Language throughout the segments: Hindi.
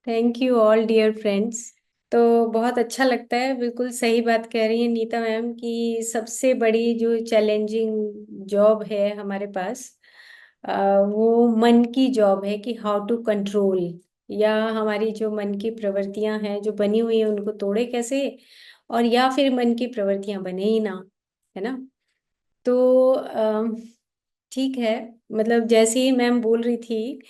Thank you all dear friends. तो बहुत अच्छा लगता है, बिल्कुल सही बात कह रही है नीता मैम कि सबसे बड़ी जो चैलेंजिंग जॉब है हमारे पास, वो मन की जॉब है कि हाउ टू कंट्रोल, या हमारी जो मन की प्रवृत्तियां हैं जो बनी हुई है उनको तोड़े कैसे, और या फिर मन की प्रवृत्तियां बने ही ना, है ना। तो ठीक है, मतलब जैसे ही मैम बोल रही थी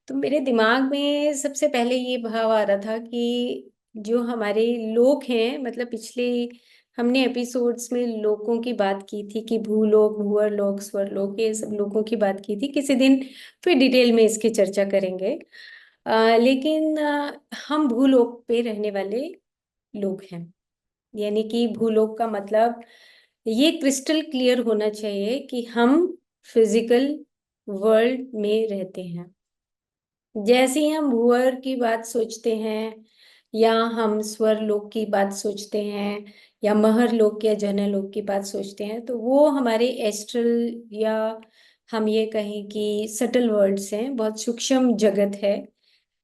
तो मेरे दिमाग में सबसे पहले ये भाव आ रहा था कि जो हमारे लोग हैं, मतलब पिछले हमने एपिसोड्स में लोगों की बात की थी कि भूलोक, भूअरलोक, स्वर्लोक, ये सब लोगों की बात की थी। किसी दिन फिर डिटेल में इसकी चर्चा करेंगे। लेकिन हम भूलोक पे रहने वाले लोग हैं, यानी कि भूलोक का मतलब ये क्रिस्टल क्लियर होना चाहिए कि हम फिजिकल वर्ल्ड में रहते हैं। जैसे ही हम भूअर की बात सोचते हैं, या हम स्वर लोक की बात सोचते हैं, या महर लोक या जनन लोक की बात सोचते हैं, तो वो हमारे एस्ट्रल, या हम ये कहें कि सटल वर्ल्ड्स हैं, बहुत सूक्ष्म जगत है,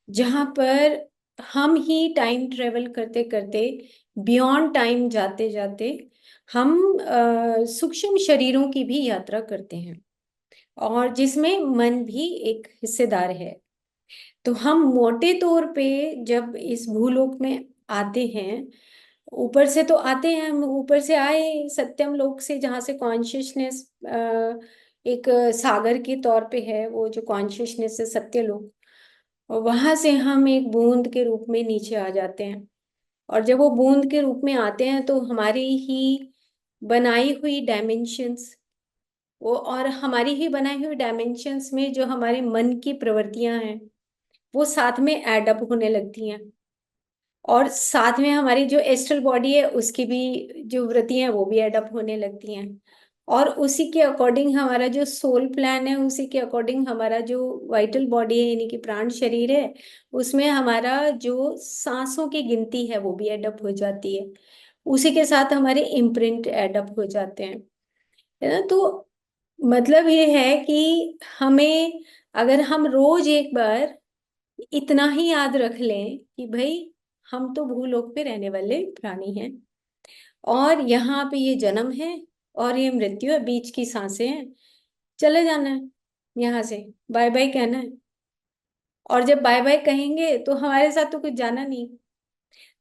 जहाँ पर हम ही टाइम ट्रेवल करते करते, बियॉन्ड टाइम जाते जाते, हम सूक्ष्म शरीरों की भी यात्रा करते हैं, और जिसमें मन भी एक हिस्सेदार है। तो हम मोटे तौर पे जब इस भूलोक में आते हैं, ऊपर से तो आते हैं, हम ऊपर से आए सत्यम लोक से, जहाँ से कॉन्शियसनेस एक सागर के तौर पे है, वो जो कॉन्शियसनेस है सत्य लोक, और वहां से हम एक बूंद के रूप में नीचे आ जाते हैं। और जब वो बूंद के रूप में आते हैं तो हमारी ही बनाई हुई डायमेंशंस, वो और हमारी ही बनाई हुई डायमेंशंस में जो हमारे मन की प्रवृत्तियां हैं वो साथ में एड अप होने लगती हैं, और साथ में हमारी जो एस्ट्रल बॉडी है उसकी भी जो वृत्तियां हैं वो भी एड अप होने लगती हैं। और उसी के अकॉर्डिंग हमारा जो सोल प्लान है, उसी के अकॉर्डिंग हमारा जो वाइटल बॉडी है, यानी कि प्राण शरीर है, उसमें हमारा जो सांसों की गिनती है वो भी एड अप हो जाती है। उसी के साथ हमारे इम्प्रिंट एड अप हो जाते हैं, है ना। तो मतलब ये है कि हमें, अगर हम रोज एक बार इतना ही याद रख लें कि भाई हम तो भूलोक पे रहने वाले प्राणी हैं, और यहाँ पे ये जन्म है और ये मृत्यु है, बीच की सांसें हैं, चले जाना है यहाँ से, बाय बाय कहना है। और जब बाय बाय कहेंगे तो हमारे साथ तो कुछ जाना नहीं,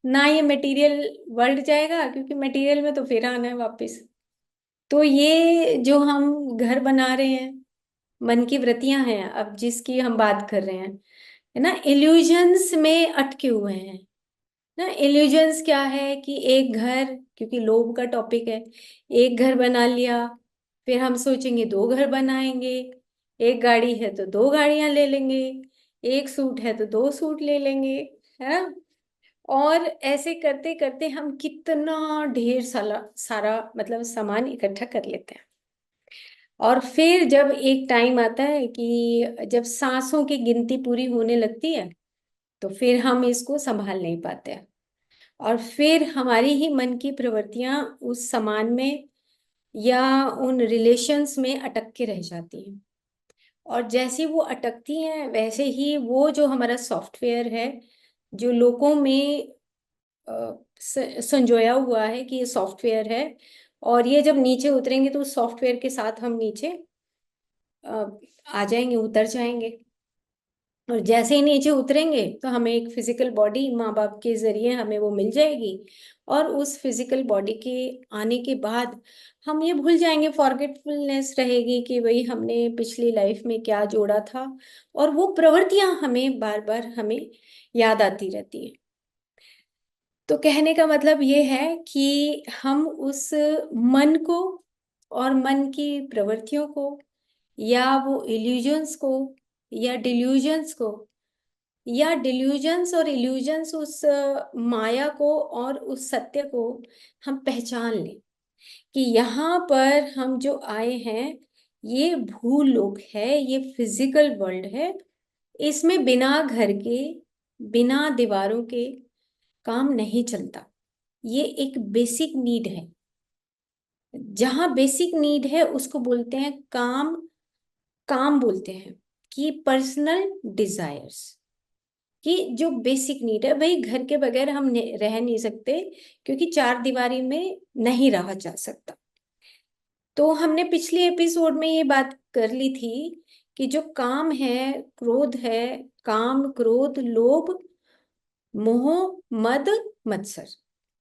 ना ये मटेरियल वर्ल्ड जाएगा, क्योंकि मटेरियल में तो फिर आना है वापस। तो ये जो हम घर बना रहे हैं, मन की वृत्तियां हैं अब जिसकी हम बात कर रहे हैं, है ना, इल्यूजन्स में अटके हुए हैं ना। इल्यूजन्स क्या है कि एक घर, क्योंकि लोभ का टॉपिक है, एक घर बना लिया, फिर हम सोचेंगे दो घर बनाएंगे, एक गाड़ी है तो दो गाड़ियां ले लेंगे, एक सूट है तो दो सूट ले लेंगे, है ना। और ऐसे करते करते हम कितना ढेर सारा सारा मतलब सामान इकट्ठा कर लेते हैं। और फिर जब एक टाइम आता है कि जब सांसों की गिनती पूरी होने लगती है, तो फिर हम इसको संभाल नहीं पाते हैं, और फिर हमारी ही मन की प्रवृत्तियां उस सामान में या उन रिलेशंस में अटक के रह जाती हैं। और जैसे वो अटकती हैं वैसे ही वो जो हमारा सॉफ्टवेयर है, जो लोगों में संजोया हुआ है कि ये सॉफ्टवेयर है, और ये जब नीचे उतरेंगे तो उस सॉफ्टवेयर के साथ हम नीचे अ, आ जाएंगे, उतर जाएंगे। और जैसे ही नीचे उतरेंगे तो हमें एक फिजिकल बॉडी माँ बाप के जरिए हमें वो मिल जाएगी, और उस फिजिकल बॉडी के आने के बाद हम ये भूल जाएंगे, फॉरगेटफुलनेस रहेगी कि भाई हमने पिछली लाइफ में क्या जोड़ा था, और वो प्रवृत्तियां हमें बार बार हमें याद आती रहती हैं। तो कहने का मतलब ये है कि हम उस मन को और मन की प्रवृत्तियों को, या वो इल्यूजन्स को, या डिल्यूजन्स को, या डिल्यूजन्स और इल्यूजन्स, उस माया को और उस सत्य को हम पहचान लें कि यहाँ पर हम जो आए हैं ये भूलोक है, ये फिजिकल वर्ल्ड है, इसमें बिना घर के, बिना दीवारों के काम नहीं चलता। ये एक बेसिक नीड है। जहां बेसिक नीड है उसको बोलते हैं काम, काम बोलते हैं कि पर्सनल डिजायर्स। कि जो बेसिक नीड है भाई, घर के बगैर हम रह नहीं सकते, क्योंकि चार दीवारी में नहीं रहा जा सकता। तो हमने पिछले एपिसोड में ये बात कर ली थी कि जो काम है, क्रोध है, काम क्रोध लोभ मोह मद मत्सर,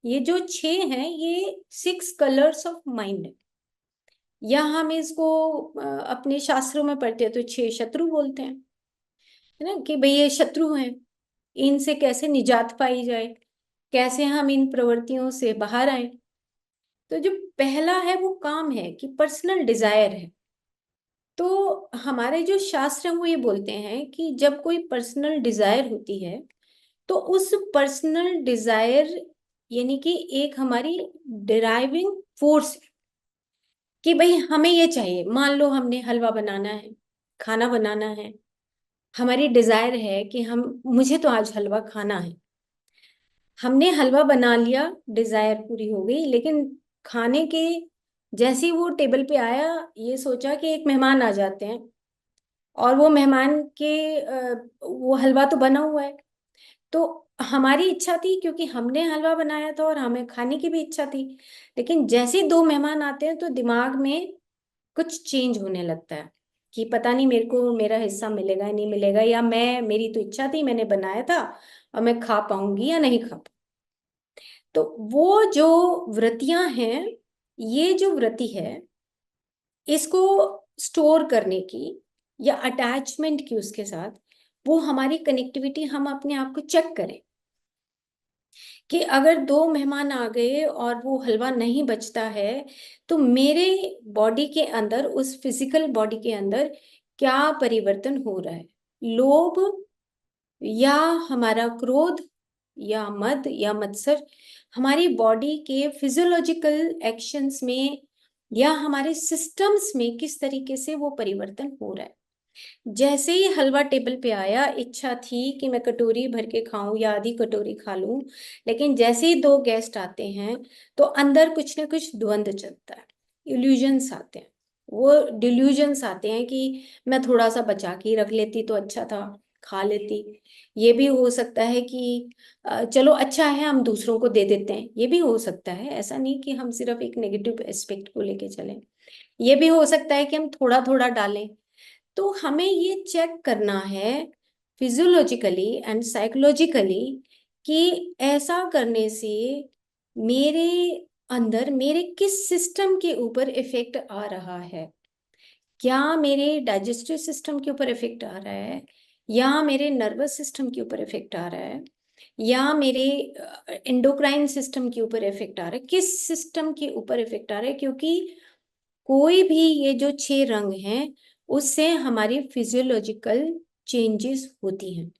ये जो छह हैं, ये 6 कलर्स ऑफ माइंड है। या हम इसको अपने शास्त्रों में पढ़ते हैं तो 6 शत्रु बोलते हैं, है ना, कि भाई ये शत्रु हैं, इनसे कैसे निजात पाई जाए, कैसे हम इन प्रवृत्तियों से बाहर आए। तो जो पहला है वो काम है, कि पर्सनल डिजायर है। तो हमारे जो शास्त्र हैं वो ये बोलते हैं कि जब कोई पर्सनल डिजायर होती है, तो उस पर्सनल डिजायर यानी कि एक हमारी डिराइविंग फोर्स है, कि भाई हमें ये चाहिए। मान लो हमने हलवा बनाना है, खाना बनाना है, हमारी डिजायर है कि हम मुझे तो आज हलवा खाना है। हमने हलवा बना लिया, डिजायर पूरी हो गई, लेकिन खाने के जैसे ही वो टेबल पे आया, ये सोचा कि एक मेहमान आ जाते हैं, और वो मेहमान के वो हलवा तो बना हुआ है। तो हमारी इच्छा थी, क्योंकि हमने हलवा बनाया था और हमें खाने की भी इच्छा थी, लेकिन जैसे ही दो मेहमान आते हैं तो दिमाग में कुछ चेंज होने लगता है, कि पता नहीं मेरे को मेरा हिस्सा मिलेगा या नहीं मिलेगा, या मैं, मेरी तो इच्छा थी, मैंने बनाया था, और मैं खा पाऊंगी या नहीं खा पाऊंगी। तो वो जो व्रतियां हैं, ये जो व्रति है, इसको स्टोर करने की या अटैचमेंट की उसके साथ, वो हमारी कनेक्टिविटी, हम अपने आप को चेक करें कि अगर दो मेहमान आ गए और वो हलवा नहीं बचता है, तो मेरे बॉडी के अंदर, उस फिजिकल बॉडी के अंदर क्या परिवर्तन हो रहा है। लोभ, या हमारा क्रोध, या मद या मत्सर, हमारी बॉडी के फिजियोलॉजिकल एक्शंस में या हमारे सिस्टम्स में किस तरीके से वो परिवर्तन हो रहा है। जैसे ही हलवा टेबल पे आया, इच्छा थी कि मैं कटोरी भर के खाऊं या आधी कटोरी खा लूं, लेकिन जैसे ही दो गेस्ट आते हैं, तो अंदर कुछ ना कुछ द्वंद्व चलता है, इल्यूजन्स आते हैं। वो डिल्यूजन्स आते हैं कि मैं थोड़ा सा बचा के ही रख लेती तो अच्छा था, खा लेती। ये भी हो सकता है कि चलो अच्छा है, हम दूसरों को दे देते हैं, ये भी हो सकता है। ऐसा नहीं कि हम सिर्फ एक नेगेटिव एस्पेक्ट को लेके चलें। ये भी हो सकता है कि हम थोड़ा थोड़ा डालें। तो हमें ये चेक करना है फिजियोलॉजिकली एंड साइकोलॉजिकली, कि ऐसा करने से मेरे अंदर, मेरे किस सिस्टम के ऊपर इफेक्ट आ रहा है। क्या मेरे डाइजेस्टिव सिस्टम के ऊपर इफेक्ट आ रहा है, या मेरे नर्वस सिस्टम के ऊपर इफेक्ट आ रहा है, या मेरे एंडोक्राइन सिस्टम के ऊपर इफेक्ट आ रहा है, किस सिस्टम के ऊपर इफेक्ट आ रहा है। क्योंकि कोई भी, ये जो 6 रंग हैं, उससे हमारी फिजियोलॉजिकल चेंजेस होती हैं।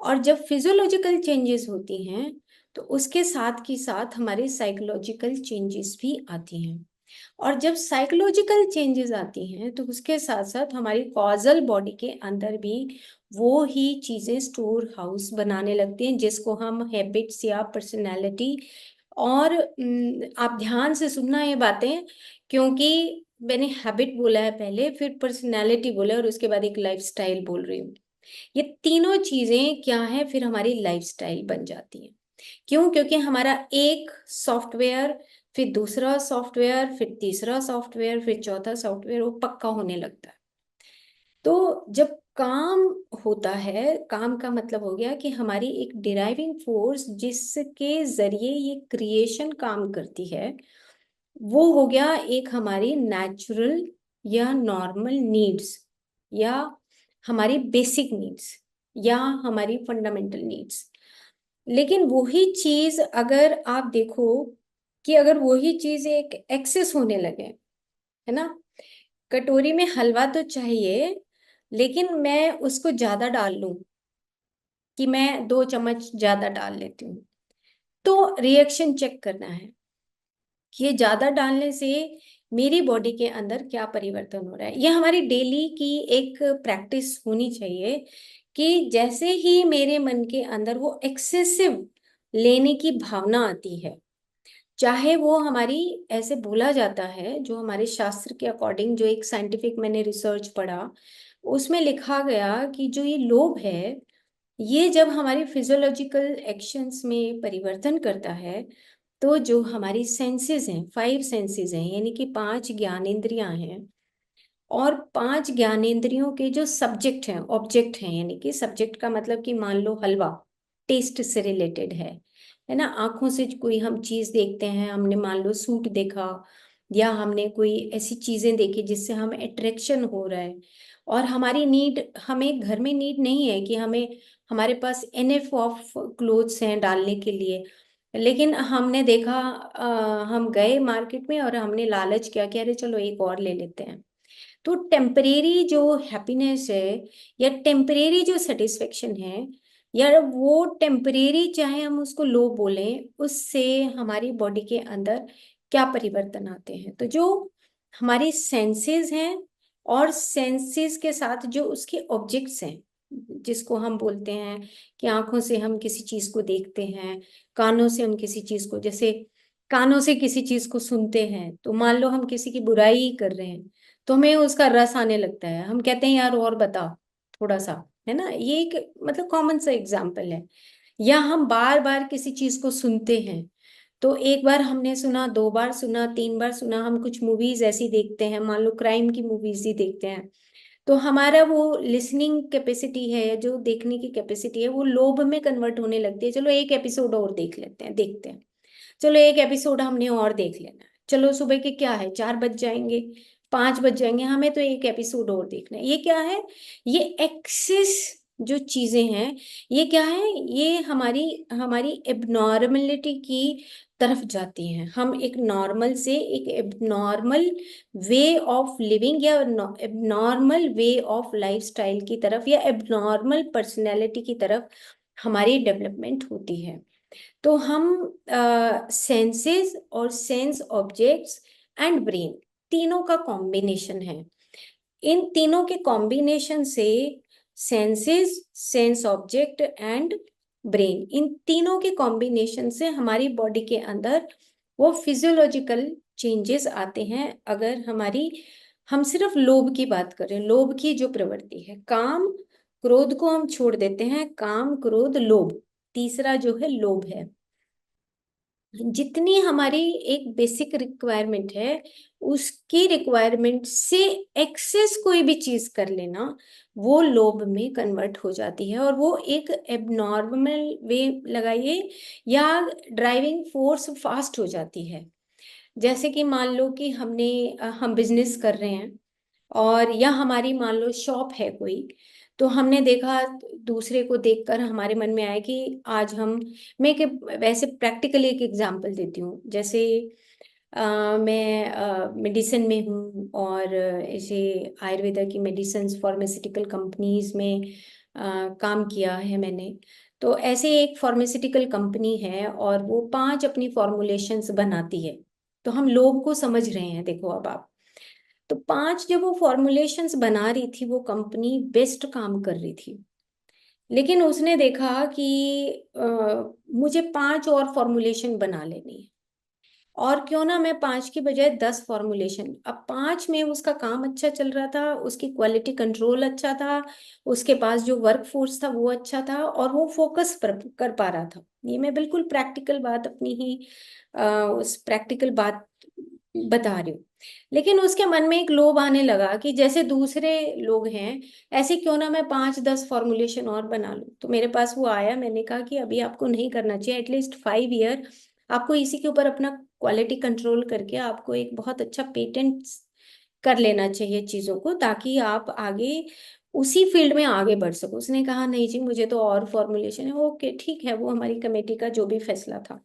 और जब फिजियोलॉजिकल चेंजेस होती हैं, तो उसके साथ की साथ हमारी साइकोलॉजिकल चेंजेस भी आती हैं। और जब साइकोलॉजिकल चेंजेस आती हैं, तो उसके साथ साथ हमारी कॉजल बॉडी के अंदर भी वो ही चीजें स्टोर हाउस बनाने लगती हैं, जिसको हम हैबिट्स या पर्सनैलिटी। और आप ध्यान से सुनना ये बातें, क्योंकि मैंने हैबिट बोला है पहले, फिर पर्सनैलिटी बोला, और उसके बाद एक लाइफस्टाइल बोल रही हूँ। ये तीनों चीजें क्या है, फिर हमारी लाइफस्टाइल बन जाती है। क्यों? क्योंकि हमारा एक सॉफ्टवेयर, फिर दूसरा सॉफ्टवेयर, फिर तीसरा सॉफ्टवेयर, फिर चौथा सॉफ्टवेयर, वो पक्का होने लगता है। तो जब काम होता है, काम का मतलब हो गया कि हमारी एक डिराइविंग फोर्स जिसके जरिए ये क्रिएशन काम करती है, वो हो गया एक हमारी नेचुरल या नॉर्मल नीड्स, या हमारी बेसिक नीड्स, या हमारी फंडामेंटल नीड्स। लेकिन वही चीज अगर आप देखो, कि अगर वही चीज एक एक्सेस होने लगे, है ना, कटोरी में हलवा तो चाहिए, लेकिन मैं उसको ज्यादा डाल लूं, कि मैं 2 चम्मच ज्यादा डाल लेती हूँ, तो रिएक्शन चेक करना है कि ये ज्यादा डालने से मेरी बॉडी के अंदर क्या परिवर्तन हो रहा है। ये हमारी डेली की एक प्रैक्टिस होनी चाहिए, कि जैसे ही मेरे मन के अंदर वो एक्सेसिव लेने की भावना आती है, चाहे वो हमारी, ऐसे बोला जाता है, जो हमारे शास्त्र के अकॉर्डिंग, जो एक साइंटिफिक मैंने रिसर्च पढ़ा, उसमें लिखा गया कि जो ये लोभ है, ये जब हमारी फिजियोलॉजिकल एक्शंस में परिवर्तन करता है, तो जो हमारी सेंसेस हैं, 5 सेंसेस हैं, यानी कि 5 ज्ञानेंद्रियां हैं, और 5 ज्ञानेंद्रियों के जो सब्जेक्ट हैं, ऑब्जेक्ट हैं, यानी कि सब्जेक्ट का मतलब कि मान लो हलवा टेस्ट से रिलेटेड है ना। आंखों से कोई हम चीज देखते हैं, हमने मान लो सूट देखा, या हमने कोई ऐसी चीजें देखी जिससे हमें अट्रैक्शन हो रहा है, और हमारी नीड, हमें घर में नीड नहीं है कि हमें, हमारे पास एनएफ ऑफ क्लोथ्स हैं डालने के लिए, लेकिन हमने देखा, हम गए मार्केट में और हमने लालच किया कि अरे चलो एक और ले लेते हैं। तो टेम्परेरी जो हैप्पीनेस है, या टेम्परेरी जो सेटिस्फेक्शन है, या वो टेम्परेरी, चाहे हम उसको लो बोलें, उससे हमारी बॉडी के अंदर क्या परिवर्तन आते हैं। तो जो हमारी सेंसेस हैं, और सेंसेस के साथ जो उसके ऑब्जेक्ट्स हैं, जिसको हम बोलते हैं कि आंखों से हम किसी चीज को देखते हैं, कानों से हम किसी चीज को, जैसे कानों से किसी चीज को सुनते हैं, तो मान लो हम किसी की बुराई कर रहे हैं, तो हमें उसका रस आने लगता है, हम कहते हैं यार और बता थोड़ा सा, है ना। ये एक मतलब कॉमन सा एग्जाम्पल है। या हम बार बार किसी चीज को सुनते हैं, तो एक बार हमने सुना, 2 बार सुना, 3 बार सुना, हम कुछ मूवीज ऐसी देखते हैं, मान लो क्राइम की मूवीज ही देखते हैं, तो हमारा वो लिसनिंग कैपेसिटी है, जो देखने की कैपेसिटी है, वो लोभ में कन्वर्ट होने लगती है। चलो एक एपिसोड और देख लेते हैं, देखते हैं, चलो एक एपिसोड हमने और देख लेना है, चलो सुबह के क्या है, 4 बज जाएंगे, 5 बज जाएंगे, हमें तो एक एपिसोड और देखना है। ये क्या है, ये एक्सेस जो चीजें हैं, ये क्या है, ये हमारी हमारी एबनॉर्मलिटी की तरफ जाती हैं। हम एक नॉर्मल से एक एबनॉर्मल वे ऑफ लिविंग, या एबनॉर्मल वे ऑफ लाइफस्टाइल की तरफ, या एबनॉर्मल पर्सनैलिटी की तरफ हमारी डेवलपमेंट होती है। तो हम सेंसेस और सेंस ऑब्जेक्ट्स एंड ब्रेन, तीनों का कॉम्बिनेशन है। इन तीनों के कॉम्बिनेशन से senses, sense object and brain, इन तीनों के कॉम्बिनेशन से हमारी बॉडी के अंदर वो फिजियोलॉजिकल चेंजेस आते हैं। अगर हमारी, हम सिर्फ लोभ की बात करें, लोभ की जो प्रवृत्ति है, काम क्रोध को हम छोड़ देते हैं, काम क्रोध लोभ, तीसरा जो है लोभ है। जितनी हमारी एक बेसिक रिक्वायरमेंट है, उसकी रिक्वायरमेंट से एक्सेस कोई भी चीज कर लेना, वो लोभ में कन्वर्ट हो जाती है, और वो एक एबनॉर्मल वे लगाइए, या ड्राइविंग फोर्स फास्ट हो जाती है। जैसे कि मान लो कि हम बिजनेस कर रहे हैं, और या हमारी मान लो शॉप है कोई, तो हमने देखा, दूसरे को देखकर हमारे मन में आया कि आज हम, मैं के वैसे प्रैक्टिकली एक एग्जांपल देती हूँ। जैसे मैं मेडिसिन में हूँ, और ऐसे आयुर्वेदा की मेडिसिन फार्मास्यूटिकल कंपनीज में काम किया है मैंने। तो ऐसे एक फार्मास्यूटिकल कंपनी है, और वो 5 अपनी फॉर्मुलेशंस बनाती है। तो हम लोग को समझ रहे हैं, देखो अब आप, तो 5 जब वो फॉर्मुलेशंस बना रही थी, वो कंपनी बेस्ट काम कर रही थी, लेकिन उसने देखा कि मुझे 5 और फॉर्मुलेशन बना लेनी है, और क्यों ना मैं 5 की बजाय 10 फॉर्मुलेशन। अब 5 में उसका काम अच्छा चल रहा था, उसकी क्वालिटी कंट्रोल अच्छा था, उसके पास जो वर्क फोर्स था वो अच्छा था, और वो फोकस कर पा रहा था। ये मैं बिल्कुल प्रैक्टिकल बात अपनी ही उस प्रैक्टिकल बात बता रही हूँ। लेकिन उसके मन में एक लोभ आने लगा कि जैसे दूसरे लोग हैं, ऐसे क्यों ना मैं 5-10 फॉर्मुलेशन और बना लूं। तो मेरे पास वो आया, मैंने कहा कि अभी आपको नहीं करना चाहिए, एटलीस्ट 5 ईयर आपको इसी के ऊपर अपना क्वालिटी कंट्रोल करके आपको एक बहुत अच्छा पेटेंट कर लेना चाहिए चीज़ों को, ताकि आप आगे उसी फील्ड में आगे बढ़ सको। उसने कहा नहीं जी, मुझे तो और फॉर्मुलेशन है। ओके ठीक है, वो हमारी कमेटी का जो भी फैसला था।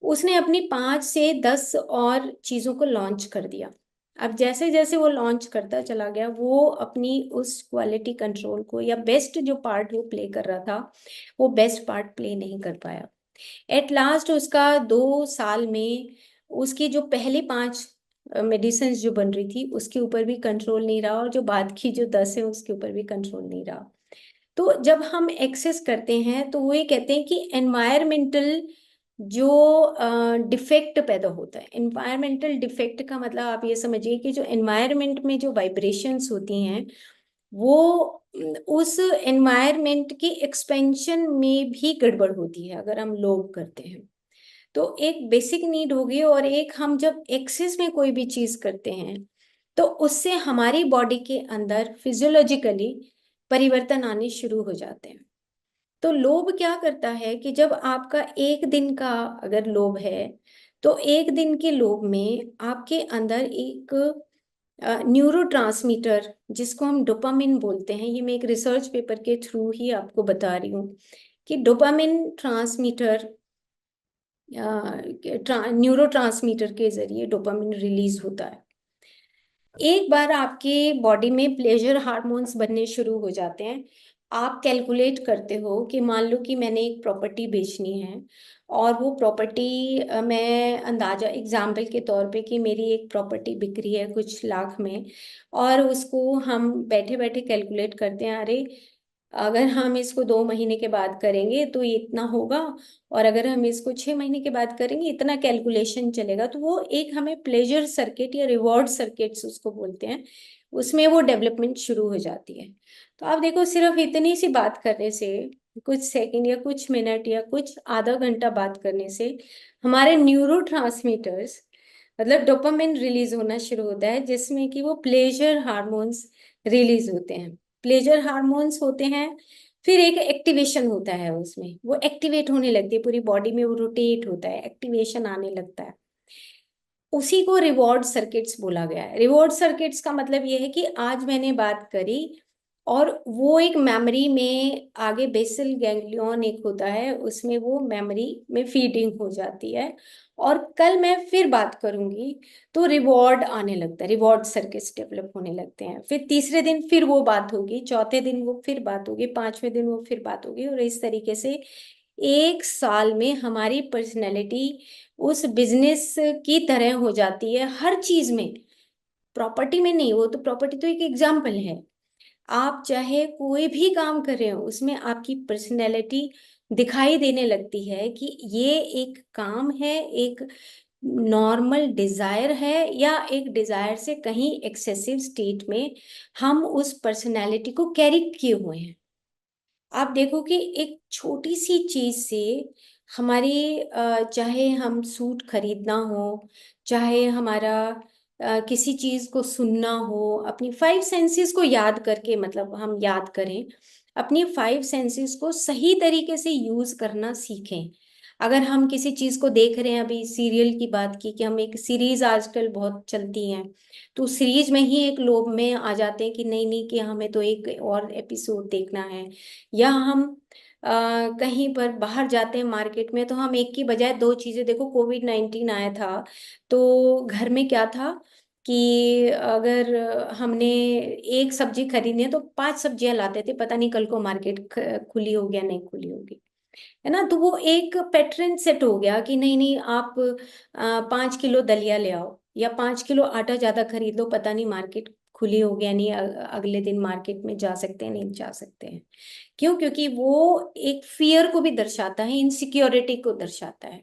उसने अपनी 5 से 10 और चीज़ों को लॉन्च कर दिया। अब जैसे जैसे वो लॉन्च करता चला गया, वो अपनी उस क्वालिटी कंट्रोल को, या बेस्ट जो पार्ट वो प्ले कर रहा था, वो बेस्ट पार्ट प्ले नहीं कर पाया। एट लास्ट उसका 2 साल में उसकी जो पहली 5 मेडिसिन जो बन रही थी, उसके ऊपर भी कंट्रोल नहीं रहा, और जो बाद की जो 10 है उसके ऊपर भी कंट्रोल नहीं रहा। तो जब हम एक्सेस करते हैं, तो वो ये कहते हैं कि एनवायरमेंटल जो डिफेक्ट पैदा होता है, एनवायरमेंटल डिफेक्ट का मतलब आप ये समझिए कि जो एनवायरमेंट में जो वाइब्रेशंस होती हैं, वो उस एनवायरनमेंट की एक्सपेंशन में भी गड़बड़ होती है अगर हम लोभ करते हैं। तो एक बेसिक नीड होगी, और एक हम जब एक्सेस में कोई भी चीज करते हैं तो उससे हमारी बॉडी के अंदर फिजियोलॉजिकली परिवर्तन आने शुरू हो जाते हैं। तो लोभ क्या करता है कि जब आपका एक दिन का अगर लोभ है, तो एक दिन के लोभ में आपके अंदर एक न्यूरोट्रांसमीटर जिसको हम डोपामिन बोलते हैं, ये मैं एक रिसर्च पेपर के थ्रू ही आपको बता रही हूँ कि डोपामिन ट्रांसमीटर, न्यूरो ट्रांसमीटर के जरिए डोपामिन रिलीज होता है। एक बार आपके बॉडी में प्लेजर हार्मोन्स बनने शुरू हो जाते हैं। आप कैलकुलेट करते हो कि मान लो कि मैंने एक प्रॉपर्टी बेचनी है, और वो प्रॉपर्टी मैं अंदाजा एग्जाम्पल के तौर पे कि मेरी एक प्रॉपर्टी बिक रही है कुछ लाख में, और उसको हम बैठे बैठे कैलकुलेट करते हैं, अरे अगर हम इसको 2 महीने के बाद करेंगे तो ये इतना होगा, और अगर हम इसको 6 महीने के बाद करेंगे इतना कैलकुलेशन चलेगा। तो वो एक हमें प्लेजर सर्किट या रिवॉर्ड सर्किट्स उसको बोलते हैं, उसमें वो डेवलपमेंट शुरू हो जाती है। तो आप देखो, सिर्फ इतनी सी बात करने से, कुछ सेकंड या कुछ मिनट या कुछ आधा घंटा बात करने से हमारे न्यूरो मतलब डोपामिन रिलीज होना शुरू होता है, जिसमें कि वो प्लेजर हार्मोन्स रिलीज होते हैं। प्लेजर हार्मोन्स होते हैं, फिर एक एक्टिवेशन होता है, उसमें वो एक्टिवेट होने लगती है पूरी बॉडी में, वो रोटेट होता है, एक्टिवेशन आने लगता है। उसी को रिवॉर्ड सर्किट्स बोला गया है। रिवॉर्ड सर्किट्स का मतलब ये है कि आज मैंने बात करी, और वो एक मेमोरी में आगे बेसल गैंग्लियन एक होता है, उसमें वो मेमोरी में फीडिंग हो जाती है, और कल मैं फिर बात करूंगी तो रिवॉर्ड आने लगता है, रिवॉर्ड सर्किट्स डेवलप होने लगते हैं। फिर तीसरे दिन फिर वो बात होगी, चौथे दिन वो फिर बात होगी, पांचवें दिन वो फिर बात होगी, और इस तरीके से 1 साल में हमारी पर्सनैलिटी उस बिजनेस की तरह हो जाती है हर चीज में। प्रॉपर्टी में नहीं, वो तो प्रॉपर्टी तो एक एग्जाम्पल है। आप चाहे कोई भी काम कर रहे हो उसमें आपकी पर्सनैलिटी दिखाई देने लगती है कि ये एक काम है, एक नॉर्मल डिजायर है, या एक डिजायर से कहीं एक्सेसिव स्टेट में हम उस पर्सनैलिटी को कैरी किए हुए हैं। आप देखो कि एक छोटी सी चीज से हमारी चाहे हम सूट खरीदना हो, चाहे हमारा किसी चीज को सुनना हो, अपनी 5 सेंसेस को याद करके, मतलब हम याद करें, अपनी 5 सेंसेस को सही तरीके से यूज करना सीखें। अगर हम किसी चीज को देख रहे हैं, अभी सीरियल की बात की कि हम एक सीरीज आजकल बहुत चलती हैं, तो सीरीज में ही एक लोभ में आ जाते हैं कि नहीं नहीं, कि हमें तो एक और एपिसोड देखना है। या हम कहीं पर बाहर जाते हैं मार्केट में, तो हम एक की बजाय दो चीजें, देखो कोविड-19 आया था, तो घर में क्या था कि अगर हमने एक सब्जी खरीदनी है तो 5 सब्जियां लाते थे, पता नहीं कल को मार्केट खुली होगी या नहीं खुली होगी, है ना। तो वो एक पैटर्न सेट हो गया कि नहीं नहीं, आप 5 किलो दलिया ले आओ, या 5 किलो आटा ज्यादा खरीद लो, पता नहीं मार्केट खुली हो गया नहीं, अगले दिन मार्केट में जा सकते हैं नहीं जा सकते हैं। क्यों? क्योंकि वो एक फियर को भी दर्शाता है, इनसिक्योरिटी को दर्शाता है।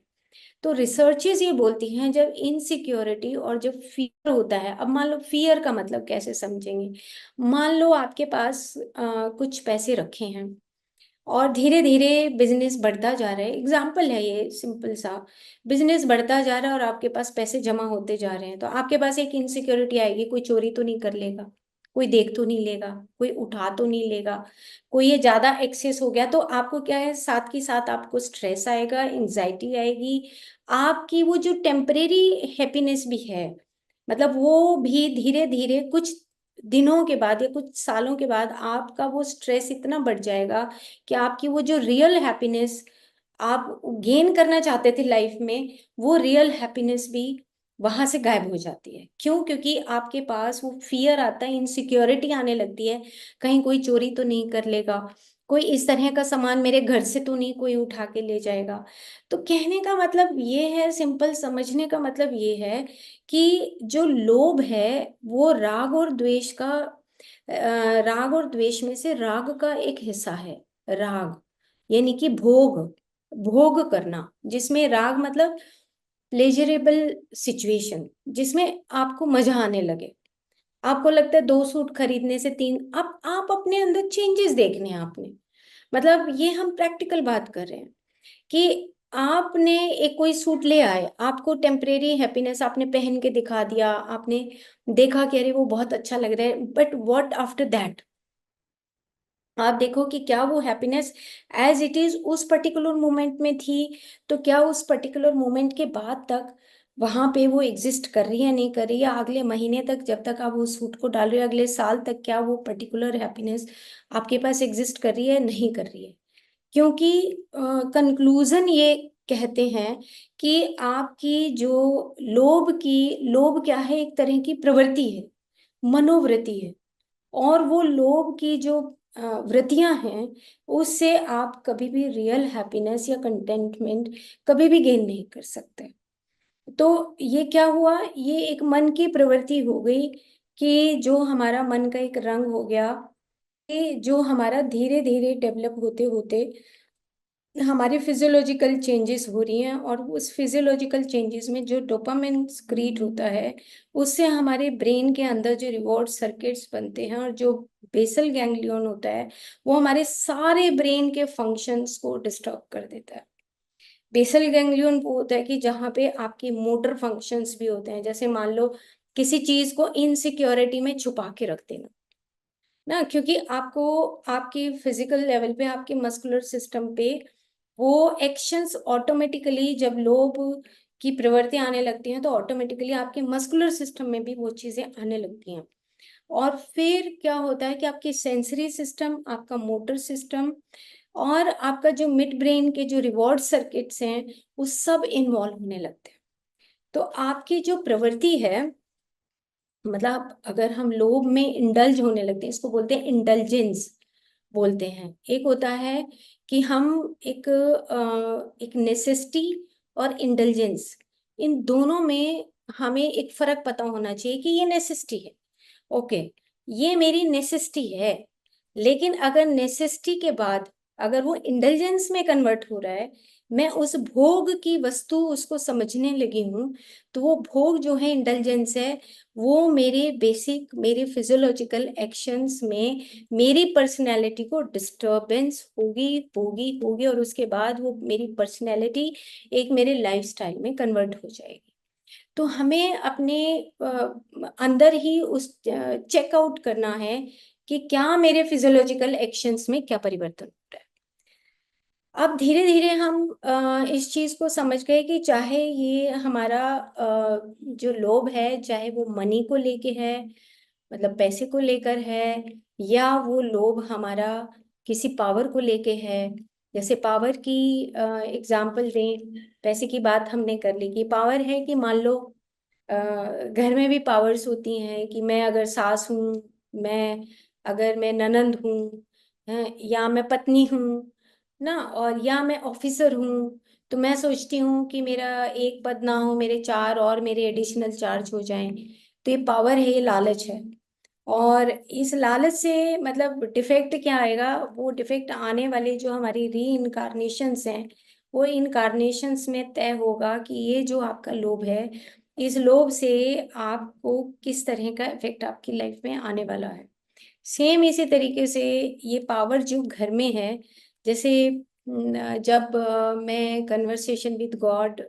तो रिसर्चेस ये बोलती हैं, जब इनसिक्योरिटी और जब फियर होता है, अब मान लो फियर का मतलब कैसे समझेंगे। मान लो आपके पास कुछ पैसे रखे हैं, और धीरे धीरे बिजनेस बढ़ता जा रहा है, एग्जाम्पल है ये सिंपल सा, बिजनेस बढ़ता जा रहा है और आपके पास पैसे जमा होते जा रहे हैं, तो आपके पास एक इनसिक्योरिटी आएगी, कोई चोरी तो नहीं कर लेगा, कोई देख तो नहीं लेगा, कोई उठा तो नहीं लेगा, कोई ये ज्यादा एक्सेस हो गया तो आपको क्या है, साथ के साथ आपको स्ट्रेस आएगा, एंजाइटी आएगी, आपकी वो जो टेम्परेरी हैप्पीनेस भी है, मतलब वो भी धीरे धीरे कुछ दिनों के बाद या कुछ सालों के बाद आपका वो स्ट्रेस इतना बढ़ जाएगा कि आपकी वो जो रियल हैप्पीनेस आप गेन करना चाहते थे लाइफ में, वो रियल हैप्पीनेस भी वहां से गायब हो जाती है। क्यों? क्योंकि आपके पास वो फियर आता है, इनसिक्योरिटी आने लगती है, कहीं कोई चोरी तो नहीं कर लेगा, कोई इस तरह का सामान मेरे घर से तो नहीं कोई उठा के ले जाएगा। तो कहने का मतलब ये है, सिंपल समझने का मतलब ये है कि जो लोभ है वो राग और द्वेष का, राग और द्वेष में से राग का एक हिस्सा है। राग यानी कि भोग, भोग करना, जिसमें राग मतलब प्लेजरेबल सिचुएशन, जिसमें आपको मजा आने लगे। आपको लगता है 2 सूट खरीदने से 3, आप अपने अंदर चेंजेस देखने हैं आपने। मतलब ये हम प्रैक्टिकल बात कर रहे हैं कि आपने एक कोई सूट ले आए, आपको टेम्परेरी हैप्पीनेस, आपने पहन के दिखा दिया, आपने देखा कि अरे वो बहुत अच्छा लग रहा है, बट व्हाट आफ्टर दैट? आप देखो कि क्या वो हैप्पीनेस एज इट इज उस पर्टिकुलर मोमेंट में थी, तो क्या उस पर्टिकुलर मोमेंट के बाद तक वहां पे वो एग्जिस्ट कर रही है, नहीं कर रही है, अगले महीने तक जब तक आप उस सूट को डाल रहे हो, अगले साल तक क्या वो पर्टिकुलर हैप्पीनेस आपके पास एग्जिस्ट कर रही है, नहीं कर रही है? क्योंकि कंक्लूजन ये कहते हैं कि आपकी जो लोभ क्या है, एक तरह की प्रवृत्ति है, मनोवृत्ति है। और वो लोभ की जो वृत्तियां हैं, उससे आप कभी भी रियल हैप्पीनेस या कंटेंटमेंट कभी भी गेन नहीं कर सकते। तो ये क्या हुआ, ये एक मन की प्रवृत्ति हो गई कि जो हमारा मन का एक रंग हो गया, कि जो हमारा धीरे धीरे डेवलप होते होते हमारे फिजियोलॉजिकल चेंजेस हो रही हैं, और उस फिजियोलॉजिकल चेंजेस में जो डोपामिन क्रिएट होता है, उससे हमारे ब्रेन के अंदर जो रिवॉर्ड सर्किट्स बनते हैं, और जो बेसल गैंग्लियन होता है, वो हमारे सारे ब्रेन के फंक्शंस को डिस्टर्ब कर देता है। बेसल गैंग्लियन वो होता है कि जहाँ पे आपकी मोटर फंक्शंस भी होते हैं, जैसे मान लो किसी चीज को इनसिक्योरिटी में छुपा के रख देना ना, क्योंकि आपको आपकी फिजिकल लेवल पे, आपके मस्कुलर सिस्टम पे वो एक्शंस ऑटोमेटिकली, जब लोभ की प्रवृत्ति आने लगती हैं, तो ऑटोमेटिकली आपके मस्कुलर सिस्टम में भी वो चीजें आने लगती हैं। और फिर क्या होता है कि आपकी सेंसरी सिस्टम, आपका मोटर सिस्टम, और आपका जो मिड ब्रेन के जो रिवॉर्ड सर्किट्स हैं, वो सब इन्वॉल्व होने लगते हैं। तो आपकी जो प्रवृत्ति है, मतलब अगर हम लोभ में इंडल्ज होने लगते हैं, इसको बोलते हैं इंडल्जेंस बोलते हैं। एक होता है कि हम एक नेसेसिटी और इंडल्जेंस, इन दोनों में हमें एक फर्क पता होना चाहिए कि ये नेसेसिटी है, ओके, ये मेरी नेसेसिटी है। लेकिन अगर नेसेसिटी के बाद अगर वो इंटेलिजेंस में कन्वर्ट हो रहा है, मैं उस भोग की वस्तु उसको समझने लगी हूँ, तो वो भोग जो है, इंटेलिजेंस है, वो मेरे बेसिक, मेरे फिजियोलॉजिकल एक्शंस में मेरी पर्सनैलिटी को डिस्टरबेंस होगी होगी होगी, और उसके बाद वो मेरी पर्सनैलिटी एक मेरे लाइफस्टाइल में कन्वर्ट हो जाएगी। तो हमें अपने अंदर ही उस चेकआउट करना है कि क्या मेरे फिजियोलॉजिकल एक्शंस में क्या परिवर्तन हो रहा है। अब धीरे धीरे हम इस चीज को समझ गए कि चाहे ये हमारा जो लोभ है, चाहे वो मनी को लेके है, मतलब पैसे को लेकर है, या वो लोभ हमारा किसी पावर को लेके है। जैसे पावर की एग्जाम्पल दें, पैसे की बात हमने कर ली कि पावर है कि मान लो घर में भी पावर्स होती हैं कि मैं अगर सास हूँ, मैं अगर मैं ननंद हूँ, या मैं पत्नी हूँ ना, और या मैं ऑफिसर हूँ, तो मैं सोचती हूँ कि मेरा एक पद ना हो, मेरे चार और मेरे एडिशनल चार्ज हो जाएं। तो ये पावर है, ये लालच है। और इस लालच से मतलब डिफेक्ट क्या आएगा, वो डिफेक्ट आने वाले जो हमारी री इनकारनेशंस हैं, वो इनकारनेशंस में तय होगा कि ये जो आपका लोभ है, इस लोभ से आपको किस तरह का इफेक्ट आपकी लाइफ में आने वाला है। सेम इसी तरीके से ये पावर जो घर में है, जैसे जब मैं conversation with God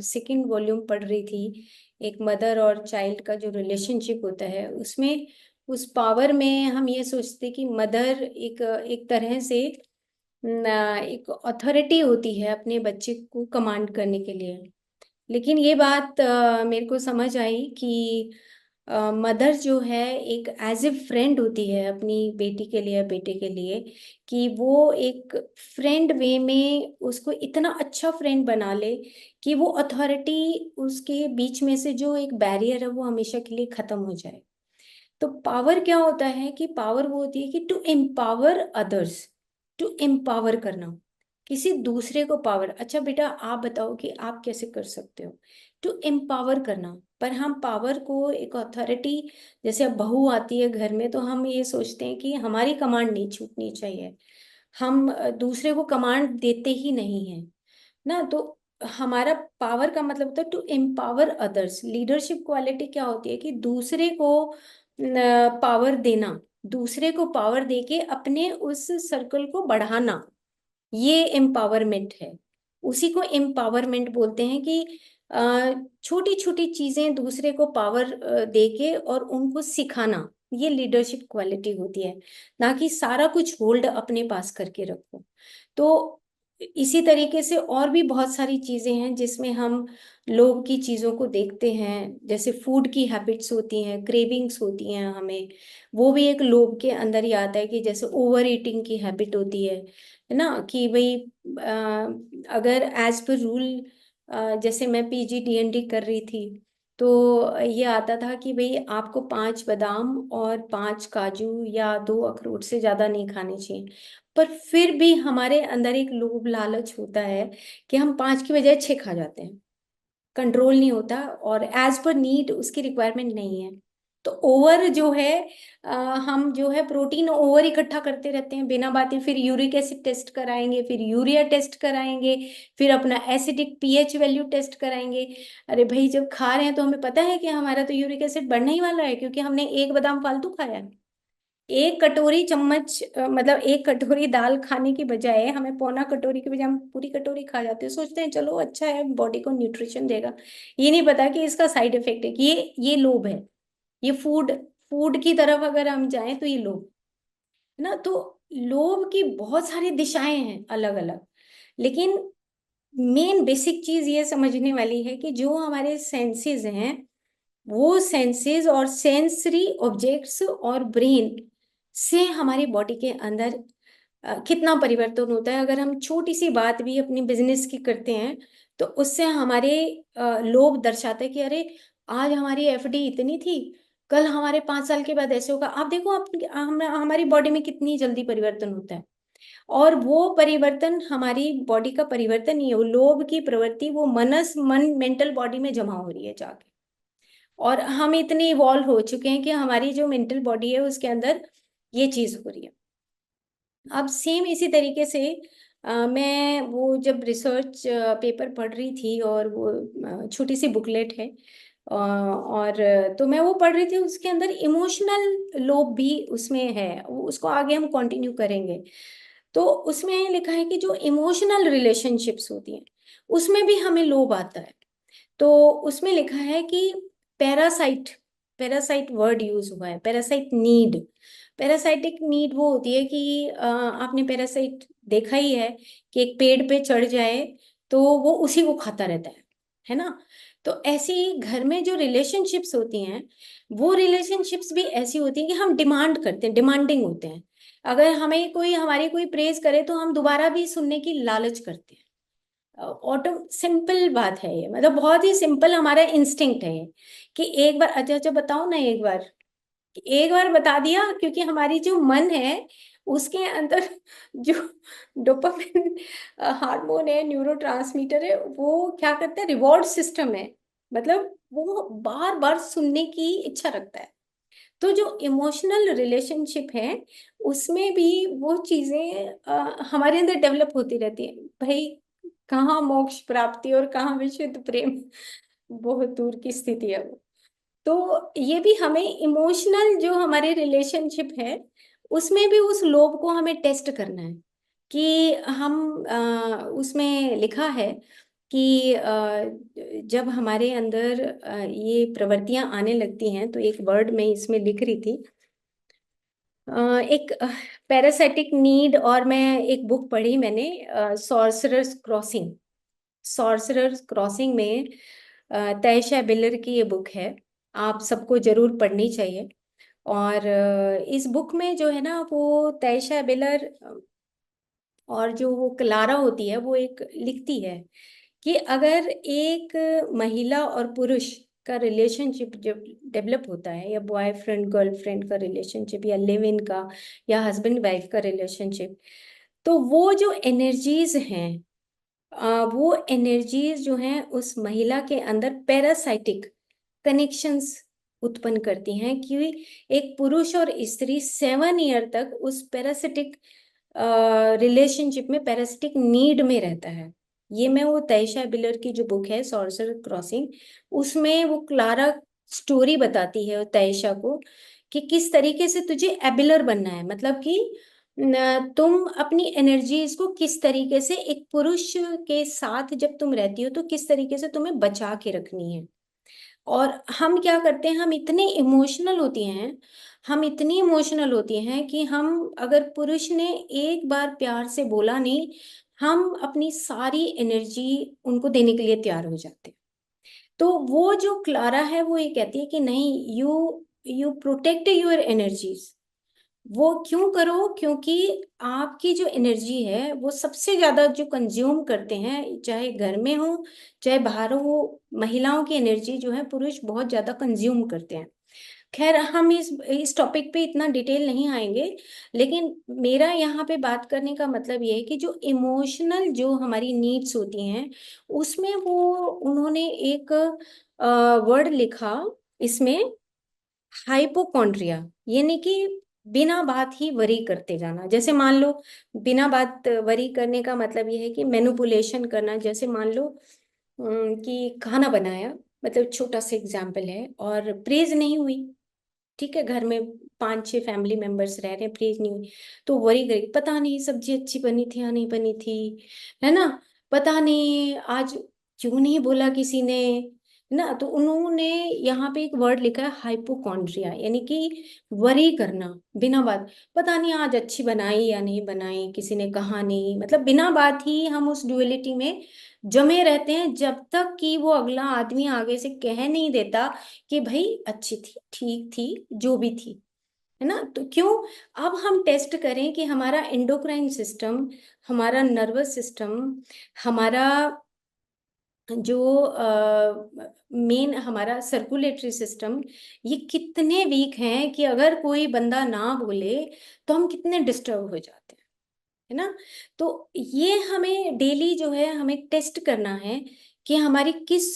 second volume पढ़ रही थी, एक मदर और चाइल्ड का जो रिलेशनशिप होता है, उसमें उस पावर में हम ये सोचते कि मदर एक एक तरह से एक अथॉरिटी होती है अपने बच्चे को कमांड करने के लिए। लेकिन ये बात मेरे को समझ आई कि मदर जो है एक एज ए फ्रेंड होती है अपनी बेटी के लिए, बेटे के लिए, कि वो एक फ्रेंड वे में उसको इतना अच्छा फ्रेंड बना ले कि वो अथॉरिटी, उसके बीच में से जो एक बैरियर है, वो हमेशा के लिए खत्म हो जाए। तो पावर क्या होता है कि पावर वो होती है कि to empower others, to empower करना, किसी दूसरे को पावर। अच्छा बेटा, आप बताओ कि आप कैसे कर सकते हो, टू एम्पावर करना। पर हम पावर को एक अथॉरिटी, जैसे अब बहू आती है घर में, तो हम ये सोचते हैं कि हमारी कमांड नहीं छूटनी चाहिए, हम दूसरे को कमांड देते ही नहीं है ना। तो हमारा पावर का मतलब होता है to empower others. Leadership quality क्या होती है कि दूसरे को पावर देना, दूसरे को पावर देके अपने उस सर्कल को बढ़ाना, ये एम्पावरमेंट है। उसी को एम्पावरमेंट बोलते हैं कि छोटी छोटी चीजें दूसरे को पावर देके और उनको सिखाना, ये लीडरशिप क्वालिटी होती है। ना कि सारा कुछ होल्ड अपने पास करके रखो। तो इसी तरीके से और भी बहुत सारी चीजें हैं जिसमें हम लोग की चीजों को देखते हैं। जैसे फूड की हैबिट्स होती हैं, क्रेविंग्स होती हैं हमें, वो भी एक लोग के अंदर ही आता है। कि जैसे ओवर ईटिंग की हैबिट होती है ना, कि भाई अगर एज पर रूल, जैसे मैं पीजीडीएनडी कर रही थी, तो ये आता था कि भाई आपको 5 बादाम और 5 काजू या 2 अखरोट से ज्यादा नहीं खाने चाहिए। पर फिर भी हमारे अंदर एक लोभ लालच होता है कि हम 5 की बजाय 6 खा जाते हैं। कंट्रोल नहीं होता, और एज पर नीड उसकी रिक्वायरमेंट नहीं है। तो ओवर जो है, अ, हम जो है प्रोटीन ओवर इकट्ठा करते रहते हैं बिना बातें। फिर यूरिक एसिड टेस्ट कराएंगे, फिर यूरिया टेस्ट कराएंगे, फिर अपना एसिडिक पीएच वैल्यू टेस्ट कराएंगे। अरे भाई, जब खा रहे हैं तो हमें पता है कि हमारा तो यूरिक एसिड बढ़ने ही वाला है, क्योंकि हमने एक बादाम फालतू खाया है। एक कटोरी चम्मच, मतलब एक कटोरी दाल खाने की बजाय हमें पौना कटोरी की बजाय हम पूरी कटोरी खा जाते हैं। सोचते हैं चलो अच्छा है, बॉडी को न्यूट्रिशन देगा। ये नहीं पता कि इसका साइड इफेक्ट है, कि ये लोभ है। ये फूड फूड की तरफ अगर हम जाएं तो ये लोभ है ना। तो लोभ की बहुत सारी दिशाएं हैं अलग अलग। लेकिन मेन बेसिक चीज ये समझने वाली है कि जो हमारे सेंसेस हैं, वो सेंसेस और सेंसरी ऑब्जेक्ट्स और ब्रेन से हमारी बॉडी के अंदर कितना परिवर्तन होता है। अगर हम छोटी सी बात भी अपनी बिजनेस की करते हैं, तो उससे हमारे लोभ दर्शाता है कि अरे, आज हमारी एफडी इतनी थी, कल हमारे 5 साल के बाद ऐसे होगा। आप देखो, हमारी बॉडी में कितनी जल्दी परिवर्तन होता है। और वो परिवर्तन हमारी बॉडी का परिवर्तन नहीं है, वो लोभ की प्रवृत्ति, वो मन मेंटल बॉडी में जमा हो रही है जाके। और हम इतने इवॉल्व हो चुके हैं कि हमारी जो मेंटल बॉडी है उसके अंदर ये चीज हो रही है। अब सेम इसी तरीके से मैं वो जब रिसर्च पेपर पढ़ रही थी, और वो छोटी सी बुकलेट है, और तो मैं वो पढ़ रही थी, उसके अंदर इमोशनल लोब भी उसमें है। उसको आगे हम कंटिन्यू करेंगे। तो उसमें लिखा है कि जो इमोशनल रिलेशनशिप्स होती हैं, उसमें भी हमें लोभ आता है। तो उसमें लिखा है कि पैरासाइट पैरासाइट वर्ड यूज हुआ है, पैरासाइट नीड। पैरासाइटिक नीड वो होती है कि आपने पैरासाइट देखा ही है, कि एक पेड़ पे चढ़ जाए तो वो उसी को खाता रहता है ना। तो ऐसे ही घर में जो रिलेशनशिप्स होती हैं, वो रिलेशनशिप्स भी ऐसी होती हैं कि हम डिमांड करते हैं, डिमांडिंग होते हैं। अगर हमें कोई हमारी कोई प्रेज करे तो हम दोबारा भी सुनने की लालच करते हैं। ऑटो सिंपल बात है ये, मतलब बहुत ही सिंपल हमारा इंस्टिंक्ट है ये, कि एक बार, अच्छा अच्छा बताओ ना, एक बार बता दिया, क्योंकि हमारी जो मन है उसके अंदर जो डोपामिन हार्मोन है, न्यूरोट्रांसमीटर है, वो क्या करता है, रिवॉर्ड सिस्टम है। मतलब वो बार बार सुनने की इच्छा रखता है। तो जो इमोशनल रिलेशनशिप है, उसमें भी वो चीजें हमारे अंदर डेवलप होती रहती है। भाई, कहाँ मोक्ष प्राप्ति और कहाँ विशुद्ध प्रेम, बहुत दूर की स्थिति है वो। तो ये भी हमें इमोशनल जो हमारे रिलेशनशिप है, उसमें भी उस लोभ को हमें टेस्ट करना है। कि हम उसमें लिखा है कि जब हमारे अंदर ये प्रवृत्तियां आने लगती हैं, तो एक वर्ड में इसमें लिख रही थी, एक पैरासाइटिक नीड। और मैं एक बुक पढ़ी मैंने, सॉर्सरर्स क्रॉसिंग। सॉर्सरर्स क्रॉसिंग में तयशा बिलर की ये बुक है। आप सबको जरूर पढ़नी चाहिए। और इस बुक में जो है ना, वो तयशा बिलर और जो वो क्लारा होती है, वो एक लिखती है कि अगर एक महिला और पुरुष का रिलेशनशिप जब डेवलप होता है, या बॉयफ्रेंड गर्लफ्रेंड का रिलेशनशिप, या लिव इन का, या हस्बैंड वाइफ का रिलेशनशिप, तो वो जो एनर्जीज हैं, वो एनर्जीज जो हैं उस महिला के अंदर पैरासाइटिक कनेक्शंस उत्पन्न करती हैं। कि एक पुरुष और स्त्री 7 ईयर तक उस पैरासिटिक रिलेशनशिप में, पैरासिटिक नीड में रहता है। ये मैं वो तयशा बिलर की जो बुक है, सॉर्सर क्रॉसिंग, उसमें वो क्लारा स्टोरी बताती है तयशा को, कि किस तरीके से तुझे एबिलर बनना है, मतलब कि तुम अपनी एनर्जीज को किस तरीके से एक पुरुष के साथ जब तुम रहती हो तो किस तरीके से तुम्हें बचा के रखनी है। और हम क्या करते हैं, हम इतने इमोशनल होती हैं, हम इतनी इमोशनल होती हैं कि हम, अगर पुरुष ने एक बार प्यार से बोला नहीं, हम अपनी सारी एनर्जी उनको देने के लिए तैयार हो जाते हैं। तो वो जो क्लारा है वो ये कहती है कि नहीं, you you protect your energies. वो क्यों करो? क्योंकि आपकी जो एनर्जी है वो सबसे ज्यादा जो कंज्यूम करते हैं, चाहे घर में हो चाहे बाहर हो, महिलाओं की एनर्जी जो है पुरुष बहुत ज्यादा कंज्यूम करते हैं। खैर, हम इस टॉपिक पे इतना डिटेल नहीं आएंगे, लेकिन मेरा यहाँ पे बात करने का मतलब ये है कि जो इमोशनल जो हमारी नीड्स होती हैं उसमें वो, उन्होंने एक वर्ड लिखा इसमें, हाइपोकॉन्ड्रिया, यानी कि बिना बात ही वरी करते जाना। जैसे मान लो, बिना बात वरी करने का मतलब ये है कि मैनिपुलेशन करना। जैसे मान लो कि खाना बनाया, मतलब छोटा सा एग्जाम्पल है, और प्रेज नहीं हुई, ठीक है, घर में 5-6 फैमिली मेंबर्स रह रहे हैं, प्रेज नहीं हुई, तो वरी करेगी, पता नहीं सब्जी अच्छी बनी थी या नहीं बनी थी, है ना, पता नहीं आज क्यों नहीं बोला किसी ने, है ना। तो उन्होंने यहाँ पे एक वर्ड लिखा है हाइपोकॉन्ड्रिया, यानी कि वरी करना बिना बात। पता नहीं आज अच्छी बनाई या नहीं बनाई, किसी ने कहा नहीं, मतलब बिना बात ही हम उस डुअलिटी में जमे रहते हैं, जब तक कि वो अगला आदमी आगे से कह नहीं देता कि भाई अच्छी थी, ठीक थी, जो भी थी, है ना। तो क्यों, अब हम टेस्ट करें कि हमारा एंडोक्राइन सिस्टम, हमारा नर्वस सिस्टम, हमारा जो मेन हमारा सर्कुलेटरी सिस्टम, ये कितने वीक हैं कि अगर कोई बंदा ना बोले तो हम कितने डिस्टर्ब हो जाते हैं, है ना। तो ये हमें डेली जो है हमें टेस्ट करना है कि हमारी किस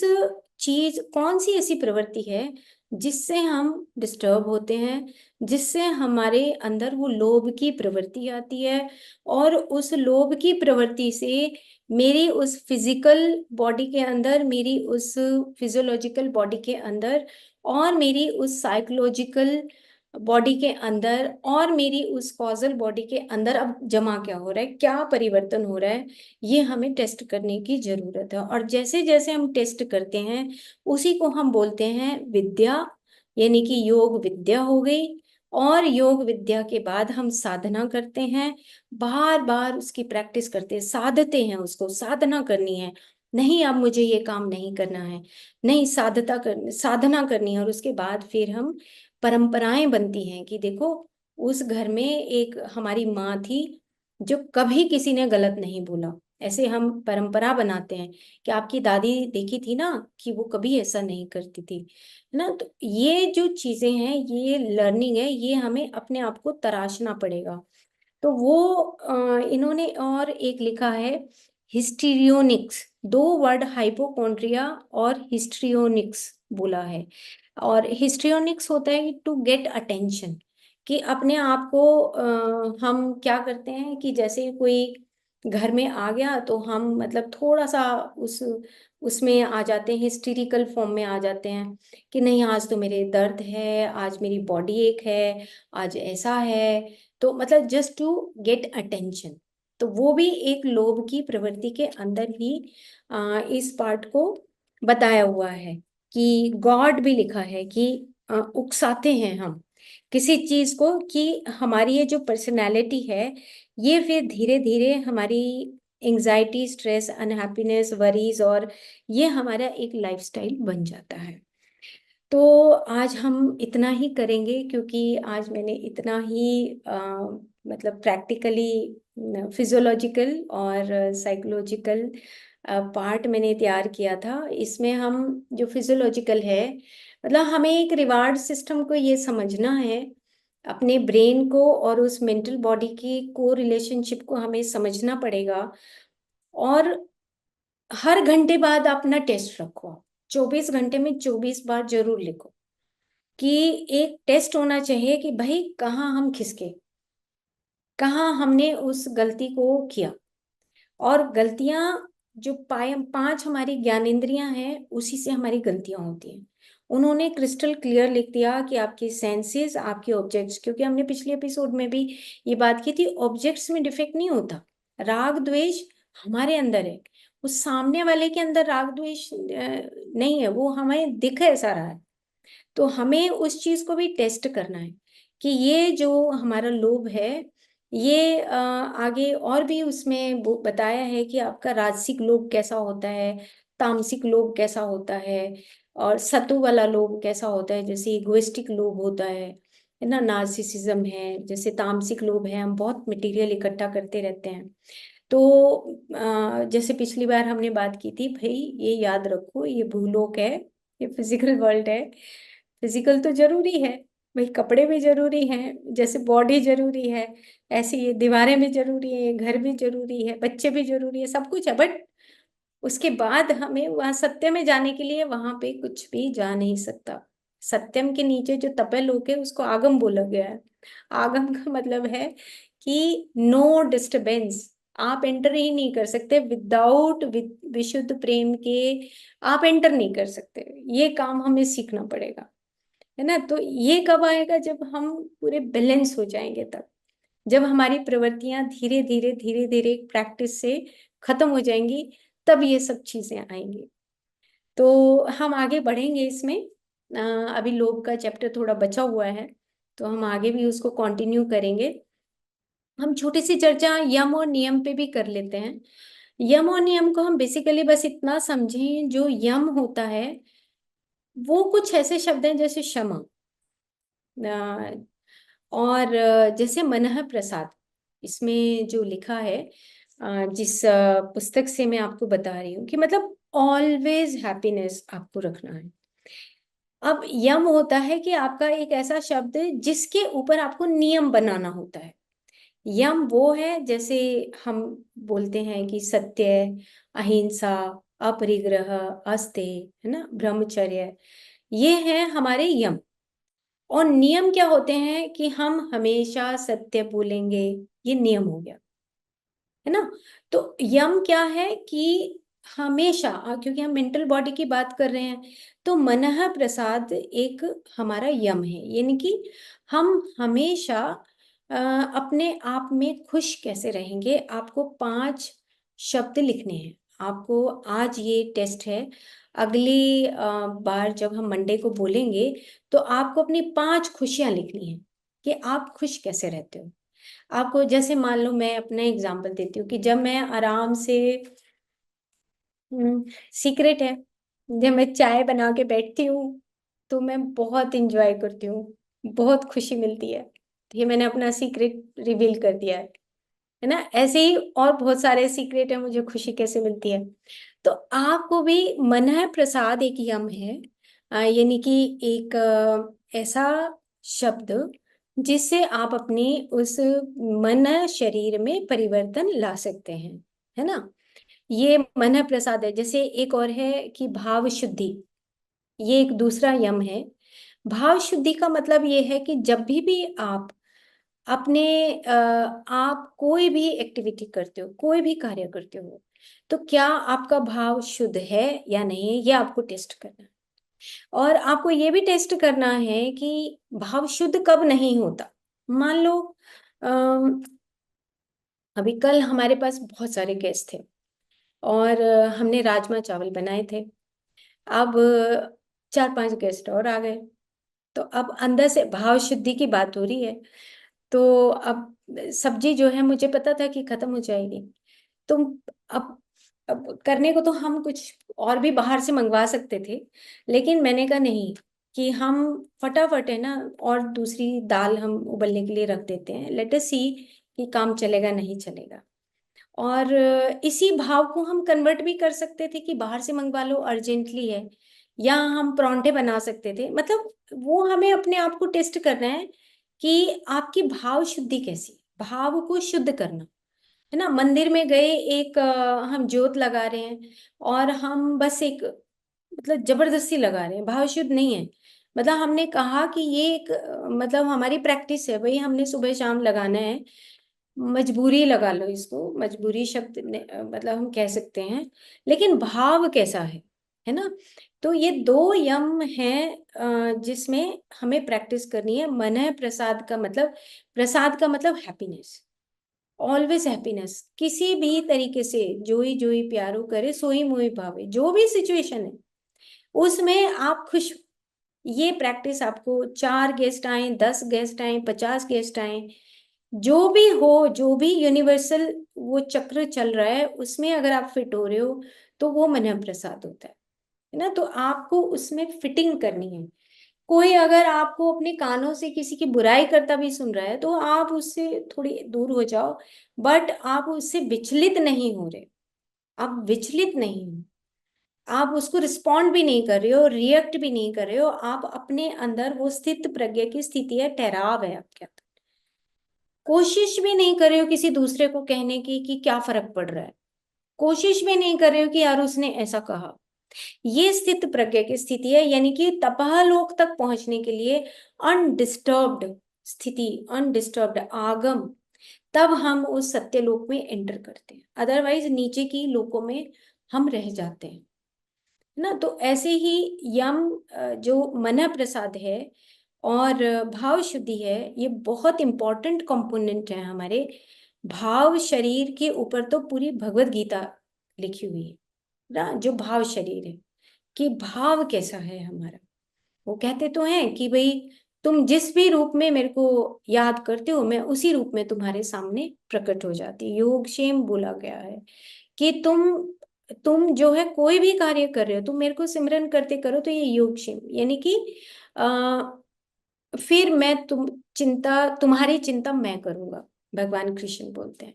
चीज, कौन सी ऐसी प्रवृत्ति है जिससे हम डिस्टर्ब होते हैं, जिससे हमारे अंदर वो लोभ की प्रवृत्ति आती है, और उस लोभ की प्रवृत्ति से मेरी उस फिजिकल बॉडी के अंदर, मेरी उस फिजियोलॉजिकल बॉडी के अंदर, और मेरी उस साइकोलॉजिकल बॉडी के अंदर, और मेरी उस कॉजल बॉडी के अंदर अब जमा क्या हो रहा है, क्या परिवर्तन हो रहा है, ये हमें टेस्ट करने की जरूरत है। और जैसे जैसे हम टेस्ट करते हैं उसी को हम बोलते हैं विद्या, यानी कि योग विद्या हो गई। और योग विद्या के बाद हम साधना करते हैं, बार बार उसकी प्रैक्टिस करते हैं, साधते हैं, उसको साधना करनी है। नहीं, अब मुझे ये काम नहीं करना है, नहीं, साधना करनी है। और उसके बाद फिर हम परंपराएं बनती हैं कि देखो, उस घर में एक हमारी माँ थी जो कभी किसी ने गलत नहीं बोला, ऐसे हम परंपरा बनाते हैं कि आपकी दादी देखी थी ना कि वो कभी ऐसा नहीं करती थी, है ना। तो ये जो चीजें हैं, ये लर्निंग है, ये हमें अपने आप को तराशना पड़ेगा। तो वो इन्होंने और एक लिखा है हिस्टीरियोनिक्स, दो वर्ड हाइपोकॉन्ड्रिया और हिस्ट्रियोनिक्स बोला है। और हिस्ट्रियोनिक्स होता है टू गेट अटेंशन, कि अपने आप को हम क्या करते हैं कि जैसे कोई घर में आ गया तो हम मतलब थोड़ा सा उस उसमें आ जाते हैं, हिस्टेरिकल फॉर्म में आ जाते हैं कि नहीं, आज तो मेरे दर्द है, आज मेरी बॉडी एक है, आज ऐसा है। तो मतलब जस्ट टू गेट अटेंशन। तो वो भी एक लोभ की प्रवृत्ति के अंदर ही इस पार्ट को बताया हुआ है। कि गॉड भी लिखा है कि उकसाते हैं हम किसी चीज को, कि हमारी ये जो पर्सनैलिटी है ये फिर धीरे धीरे हमारी एंजाइटी, स्ट्रेस, अनहैप्पीनेस, वरीज, और ये हमारा एक लाइफस्टाइल बन जाता है। तो आज हम इतना ही करेंगे, क्योंकि आज मैंने इतना ही मतलब प्रैक्टिकली फिजियोलॉजिकल और साइकोलॉजिकल पार्ट मैंने तैयार किया था। इसमें हम जो फिजियोलॉजिकल है, मतलब हमें एक रिवार्ड सिस्टम को ये समझना है, अपने ब्रेन को और उस मेंटल बॉडी की को रिलेशनशिप को हमें समझना पड़ेगा। और हर घंटे बाद अपना टेस्ट रखो, 24 घंटे में 24 बार जरूर लिखो कि एक टेस्ट होना चाहिए कि भाई कहाँ हम खिसके, कहाँ हमने उस गलती को किया। और गलतियां जो पाए, 5 हमारी ज्ञानेंद्रियां हैं, उसी से हमारी गलतियां होती हैं। उन्होंने क्रिस्टल क्लियर लिख दिया कि आपके सेंसेस, आपके ऑब्जेक्ट्स, क्योंकि हमने पिछले एपिसोड में भी ये बात की थी, ऑब्जेक्ट्स में डिफेक्ट नहीं होता। राग द्वेष हमारे अंदर है, उस सामने वाले के अंदर राग द्वेष नहीं है, वो हमें दिख ऐसा रहा है। तो हमें उस चीज को भी टेस्ट करना है कि ये जो हमारा लोभ है, ये आगे और भी उसमें वो बताया है कि आपका राजसिक लोभ कैसा होता है, तामसिक लोभ कैसा होता है, और सत्व वाला लोभ कैसा होता है, जैसे इगोइस्टिक लोभ होता है ना, नार्सिसिज्म है। जैसे तामसिक लोभ है, हम बहुत मटेरियल इकट्ठा करते रहते हैं। तो जैसे पिछली बार हमने बात की थी, भाई ये याद रखो, ये भूलोक है, ये फिजिकल वर्ल्ड है। फिजिकल तो जरूरी है, भाई कपड़े भी जरूरी हैं, जैसे बॉडी जरूरी है, ऐसे ये दीवारें भी जरूरी है, घर भी जरूरी है, बच्चे भी जरूरी है, सब कुछ है। बट उसके बाद हमें वहां सत्य में जाने के लिए वहां पे कुछ भी जा नहीं सकता। सत्यम के नीचे जो तपे लोक है उसको आगम बोला गया है। आगम का मतलब है कि नो डिस्टरबेंस, आप एंटर ही नहीं कर सकते विदाउट विशुद्ध प्रेम के, आप एंटर नहीं कर सकते। ये काम हमें सीखना पड़ेगा, है ना। तो ये कब आएगा? जब हम पूरे बैलेंस हो जाएंगे, तब जब हमारी प्रवृत्तियां धीरे धीरे धीरे धीरे प्रैक्टिस से खत्म हो जाएंगी, तब ये सब चीजें आएंगी। तो हम आगे बढ़ेंगे इसमें। अभी लोभ का चैप्टर थोड़ा बचा हुआ है, तो हम आगे भी उसको कंटिन्यू करेंगे। हम छोटी सी चर्चा यम और नियम पे भी कर लेते हैं। यम और नियम को हम बेसिकली बस इतना समझें, जो यम होता है वो कुछ ऐसे शब्द हैं जैसे क्षमा, और जैसे मनः प्रसाद, इसमें जो लिखा है, जिस पुस्तक से मैं आपको बता रही हूँ कि मतलब ऑलवेज हैप्पीनेस आपको रखना है। अब यम होता है कि आपका एक ऐसा शब्द जिसके ऊपर आपको नियम बनाना होता है। यम वो है, जैसे हम बोलते हैं कि सत्य, अहिंसा, अपरिग्रह, अस्तेय, है ना, ब्रह्मचर्य, ये है हमारे यम। और नियम क्या होते हैं कि हम हमेशा सत्य बोलेंगे, ये नियम हो गया, है ना। तो यम क्या है कि हमेशा, क्योंकि हम मेंटल बॉडी की बात कर रहे हैं, तो मनः प्रसाद एक हमारा यम है, यानी कि हम हमेशा अपने आप में खुश कैसे रहेंगे। आपको 5 शब्द लिखने हैं। आपको आज ये टेस्ट है, अगली बार जब हम मंडे को बोलेंगे तो आपको अपनी 5 खुशियां लिखनी है कि आप खुश कैसे रहते हो। आपको जैसे मान लो, मैं अपना एग्जांपल देती हूँ कि जब मैं आराम से, सीक्रेट है, जब मैं चाय बना के बैठती हूँ तो मैं बहुत इंजॉय करती हूँ, बहुत खुशी मिलती है। तो ये मैंने अपना सीक्रेट रिवील कर दिया है ना। ऐसे ही और बहुत सारे सीक्रेट है मुझे खुशी कैसे मिलती है। तो आपको भी मनः प्रसाद एक यम है, यानी कि एक ऐसा शब्द जिससे आप अपनी उस मन शरीर में परिवर्तन ला सकते हैं, है ना। ये मन प्रसाद है। जैसे एक और है कि भाव शुद्धि, ये एक दूसरा यम है। भाव शुद्धि का मतलब ये है कि जब भी आप अपने आप कोई भी एक्टिविटी करते हो, कोई भी कार्य करते हो, तो क्या आपका भाव शुद्ध है या नहीं, ये आपको टेस्ट करना है। और आपको ये भी टेस्ट करना है कि भाव शुद्ध कब नहीं होता। मान लो अम, अभी कल हमारे पास बहुत सारे गेस्ट थे और हमने राजमा चावल बनाए थे। अब 4-5 गेस्ट और आ गए, तो अब अंदर से भाव शुद्धि की बात हो रही है। तो अब सब्जी जो है मुझे पता था कि खत्म हो जाएगी। तो अब अब करने को तो हम कुछ और भी बाहर से मंगवा सकते थे, लेकिन मैंने कहा नहीं, कि हम फटाफट, है ना, और दूसरी दाल हम उबलने के लिए रख देते हैं, लेट अस सी कि काम चलेगा नहीं चलेगा। और इसी भाव को हम कन्वर्ट भी कर सकते थे कि बाहर से मंगवा लो, अर्जेंटली है, या हम परांठे बना सकते थे। मतलब वो हमें अपने आप को टेस्ट करना है कि आपकी भाव शुद्धि कैसी, भाव को शुद्ध करना, है ना। मंदिर में गए, एक हम जोत लगा रहे हैं और हम बस एक, मतलब जबरदस्ती लगा रहे हैं, भाव शुद्ध नहीं है। मतलब हमने कहा कि ये एक मतलब हमारी प्रैक्टिस है, भाई हमने सुबह शाम लगाना है, मजबूरी लगा लो इसको, मजबूरी शब्द मतलब हम कह सकते हैं। लेकिन भाव कैसा है, है ना। तो ये दो यम हैं जिसमें हमें प्रैक्टिस करनी है। मन प्रसाद का मतलब, प्रसाद का मतलब हैप्पीनेस, ऑलवेज हैप्पीनेस, किसी भी तरीके से। जोई जोई प्यारो करे सोई मोई भावे, जो भी सिचुएशन है उसमें आप खुश। ये प्रैक्टिस आपको, 4 गेस्ट आए, 10 गेस्ट आए, 50 गेस्ट आए, जो भी हो, जो भी यूनिवर्सल वो चक्र चल रहा है उसमें अगर आप फिट हो रहे हो तो वो मन प्रसाद होता है ना। तो आपको उसमें फिटिंग करनी है। कोई अगर आपको अपने कानों से किसी की बुराई करता भी सुन रहा है तो आप उससे थोड़ी दूर हो जाओ, बट आप उससे विचलित नहीं हो रहे। आप विचलित नहीं हो, आप उसको रिस्पॉन्ड भी नहीं कर रहे हो, रिएक्ट भी नहीं कर रहे हो। आप अपने अंदर वो स्थित प्रज्ञ की स्थिति है, ठहराव है आपके अंदर। कोशिश भी नहीं कर रहे हो किसी दूसरे को कहने की कि क्या फर्क पड़ रहा है, कोशिश भी नहीं कर रहे हो कि यार उसने ऐसा कहा। ये स्थित प्रज्ञ की स्थिति है, यानी कि तपहलोक तक पहुंचने के लिए अनडिस्टर्ब्ड स्थिति, अनडिस्टर्ब्ड आगम, तब हम उस सत्यलोक में एंटर करते हैं। अदरवाइज नीचे की लोकों में हम रह जाते हैं, है ना। तो ऐसे ही यम जो मन प्रसाद है और भाव शुद्धि है, ये बहुत इंपॉर्टेंट कंपोनेंट है हमारे भाव शरीर के ऊपर। तो पूरी भगवत गीता लिखी हुई है ना, जो भाव शरीर है कि भाव कैसा है हमारा। वो कहते तो हैं कि भाई तुम जिस भी रूप में मेरे को याद करते हो, मैं उसी रूप में तुम्हारे सामने प्रकट हो जाती। योगक्षेम बोला गया है कि तुम जो है कोई भी कार्य कर रहे हो, तुम मेरे को सिमरन करते करो, तो ये योगक्षेम, यानी कि आ, फिर मैं तुम्हारी चिंता मैं करूंगा, भगवान कृष्ण बोलते हैं।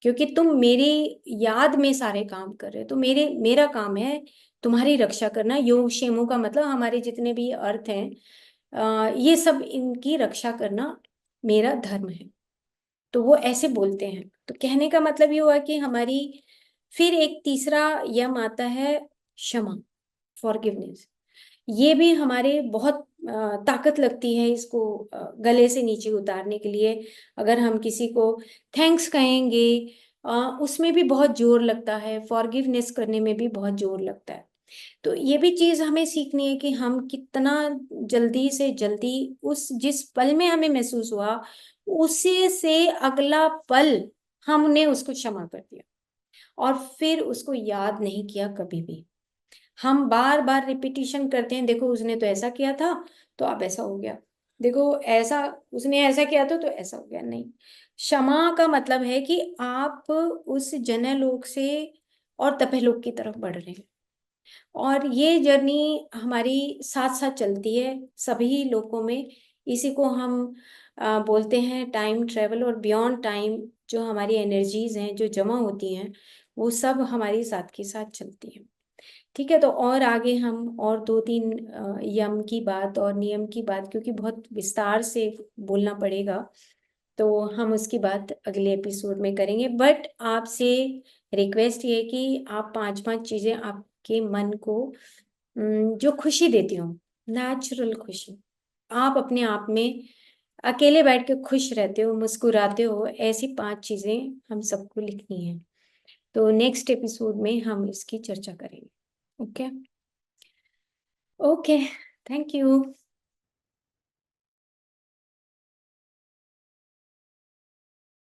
क्योंकि तुम मेरी याद में सारे काम कर रहे हो, तो मेरा काम है तुम्हारी रक्षा करना। योग क्षेमों का मतलब हमारे जितने भी अर्थ हैं, ये सब इनकी रक्षा करना मेरा धर्म है। तो वो ऐसे बोलते हैं। तो कहने का मतलब ये हुआ कि हमारी, फिर एक तीसरा यम आता है, क्षमा, फॉरगिवनेस। ये भी हमारे बहुत ताकत लगती है इसको गले से नीचे उतारने के लिए। अगर हम किसी को थैंक्स कहेंगे, उसमें भी बहुत जोर लगता है, फॉरगिवनेस करने में भी बहुत जोर लगता है। तो ये भी चीज हमें सीखनी है कि हम कितना जल्दी से जल्दी उस जिस पल में हमें महसूस हुआ, उसी से अगला पल हमने उसको क्षमा कर दिया और फिर उसको याद नहीं किया कभी भी। हम बार बार रिपीटिशन करते हैं, देखो उसने तो ऐसा किया था तो अब ऐसा हो गया, देखो ऐसा उसने ऐसा किया था तो ऐसा हो गया। नहीं, क्षमा का मतलब है कि आप उस जनलोक से और तपलोक की तरफ बढ़ रहे हैं। और ये जर्नी हमारी साथ साथ चलती है सभी लोगों में। इसी को हम बोलते हैं टाइम ट्रेवल। और बियॉन्ड टाइम जो हमारी एनर्जीज हैं जो जमा होती हैं, वो सब हमारी साथ के साथ चलती हैं। ठीक है, तो और आगे हम और 2-3 यम की बात और नियम की बात, क्योंकि बहुत विस्तार से बोलना पड़ेगा, तो हम उसकी बात अगले एपिसोड में करेंगे। बट आपसे रिक्वेस्ट ये है कि आप 5-5 चीजें आपके मन को जो खुशी देती हो, नेचुरल खुशी, आप अपने आप में अकेले बैठ के खुश रहते हो, मुस्कुराते हो, ऐसी 5 चीजें हम सबको लिखनी है। तो नेक्स्ट एपिसोड में हम इसकी चर्चा करेंगे। ओके। Okay, thank you.